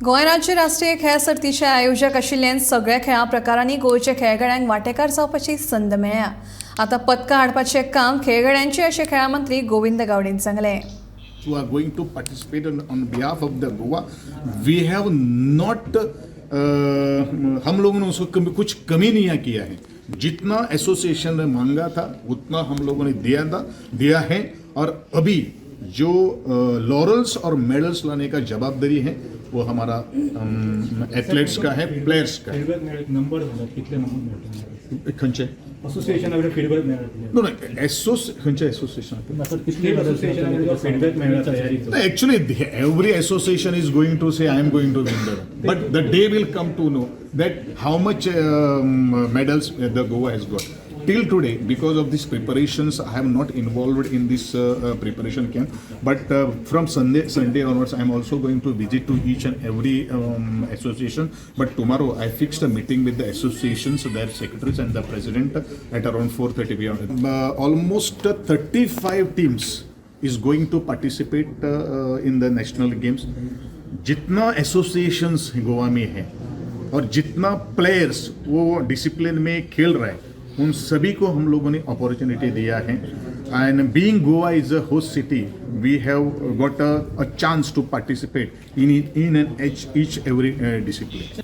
गोंय राज्य राष्ट्रीय खेळ सर्तीचे आयोजक आशिल्ल्यान सगळ्या खेळा प्रकारांनी गोंयच्या खेळगड्यांक वांटेकार जावपाची संद मेळ्ळ्या. आतां पदकां हाडपाचें काम खेळगड्यांचें अशें खेळा मंत्री गोविंद गावडेन सांगलें. who are going to participate on behalf of the Goa, we have not हम लोगों ने उसको कुछ कमी नहीं किया है. जितना एसोसिएशन ने मांगा था उतना हम लोगों ने दिया है. और अभी जो लॉरल्स और मेडल्स लाने का जवाबदारी है वो हमारा एथलेट्स का है, प्लेयर्स का है. खंचे असोसिएशन फीडबॅक मेळ्ळा नो खंचे एसोसिएशन फीडबॅक मेळ्ळा तयारी actually every association is going to say I am going to win the, but the day will come to know that how much medals the Goa has got. Till today, because of these preparations, I am not involved in this preparation camp. But from Sunday onwards, I am also going to visit to each and every association. But tomorrow, I fixed a meeting with the associations, their secretaries and the president at around 4:30 p.m. Almost 35 teams is going to participate in the national games. जितना associations Goa में है और जितना players वो discipline में खेल रहे हैं, उन सभी को हम लोगों ने अपॉर्चुनिटी दिया है. And being Goa is a host city, we have got a chance to participate in and each every discipline.